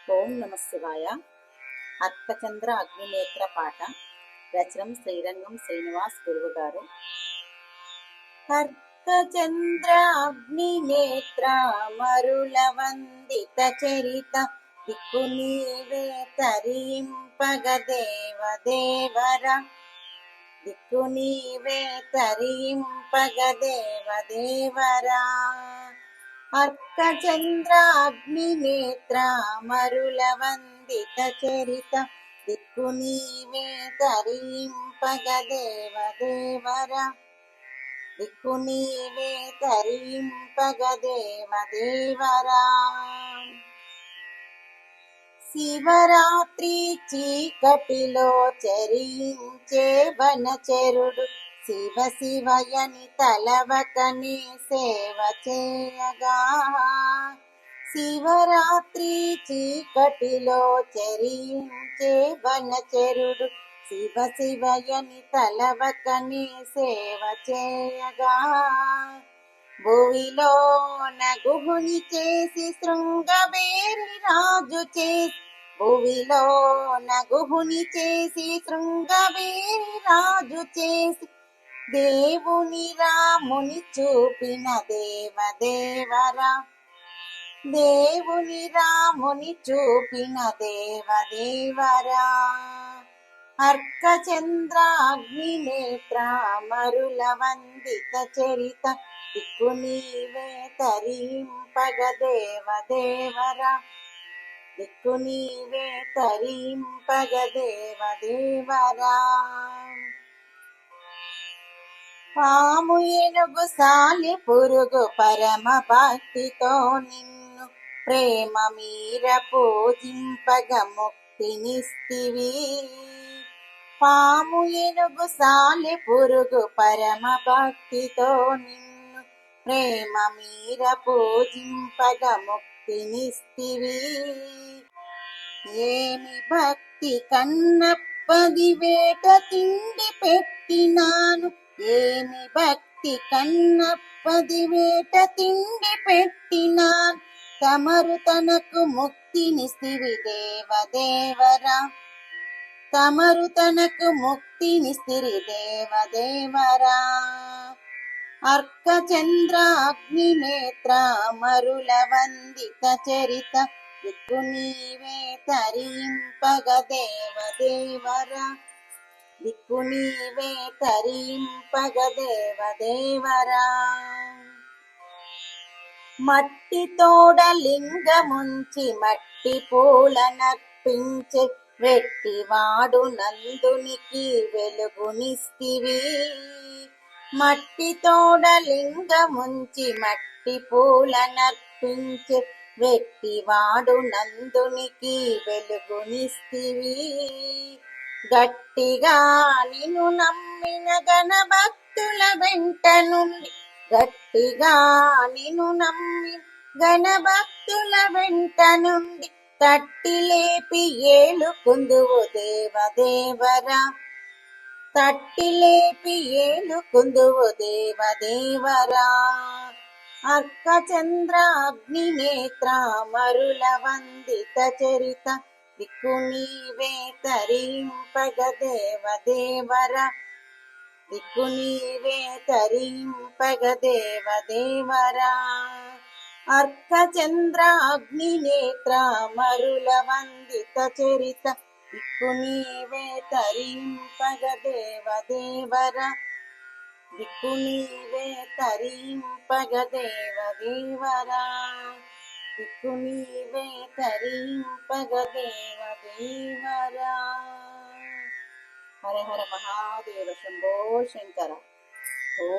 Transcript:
ఓం నమ శివాయ. అర్కచంద్ర అగ్నినేత్ర పాట. రచనం శ్రీరంగం శ్రీనివాస్ గురువు గారు. అర్కచంద్ర అగ్నినేత్ర మరుల వందిత చరిత దిక్కు నీవే తరింపగ దేవదేవర. దిక్కు నీవే తరింపగ దేవదేవరా. అర్కచంద్ర అగ్నినేత్ర మరుల వందిత చరిత దిక్కు నీవే తరింపగ దేవదేవర. దిక్కు నీవే తరింపగ దేవదేవరా. శివరాత్రి చీకటిలో చరించే వనచరుడు శివ శివయని తలవకని సేవ చేయగా. శివరాత్రి చీకటిలో చరించే వనచరుడు శివ శివయని తలవకని సేవ చేయగా. భువిలోన గుహుని చేసి శృంగబేరి రాజు చేసి భువిలోన గుహుని చేసి శృంగబేరి రాజు చేసి దేవుని రాముని చూపిన దేవదేవరా. దేవుని రాముని చూపిన దేవదేవరా. అర్కచంద్ర అగ్నినేత్ర మరుల వందిత చరిత దిక్కు నీవే తరింపగ దేవదేవరా. దిక్కు నీవే తరింపగ దేవదేవరా. పాము ఏనుగు సాలి పురుగు పరమ భక్తితో నిన్ను ప్రేమ మీర పూజింపగ ముక్తినిస్తివి. పాము ఏనుగు సాలి పురుగు పరమ భక్తితో నిన్ను ప్రేమ మీర పూజింపగ ముక్తినిస్తివి. ఏమి భక్తి కన్నప్పది వేట తిండి పెట్టినాను. ఏమి భక్తి కన్నప్పది వేట తిండి పెట్టినాను. తమరు తనకు ముక్తినిస్తివి దేవదేవరా. తమరు తనకు ముక్తినిస్తిరి దేవదేవరా. అర్కచంద్ర అగ్నినేత్ర మరుల వందిత చరిత దిక్కు నీవే తరింపగ దేవదేవరా. దిక్కు నీవే తరింపగ దేవదేవరా. మట్టి తోడ లింగముంచి మట్టి పూలనర్పించే వెట్టివాడు నందునికి వెలుగునిస్తివి. మట్టి తోడ లింగముంచి మట్టి పూలనర్పించే వెట్టివాడు నందునికి వెలుగునిస్తివి. గట్టిగా నిన్ను నమ్మిన గణభక్తుల వెంట నుండి గట్టిగా నిన్ను నమ్మి గణభక్తుల వెంట నుండి తట్టి లేపి ఏలుకుందువు దేవదేవరా. తట్టి లేపి ఏలుకుందువు దేవదేవరా. అర్కచంద్ర అగ్నినేత్ర మరుల వందిత చరిత దిక్కు నీవే తరింపగ దేవదేవరా. దిక్కు నీవే తరింపగ దేవదేవరా. అర్కచంద్ర అగ్నినేత్ర మరుల వందిత చరిత దిక్కు నీవే తరింపగ దేవదేవరా. దిక్కు నీవే తరింపగ దేవదేవరా. దిక్కు నీవే తరింపగ దేవదేవరా. హర హర మహాదేవ శంభో శంకర. ఓం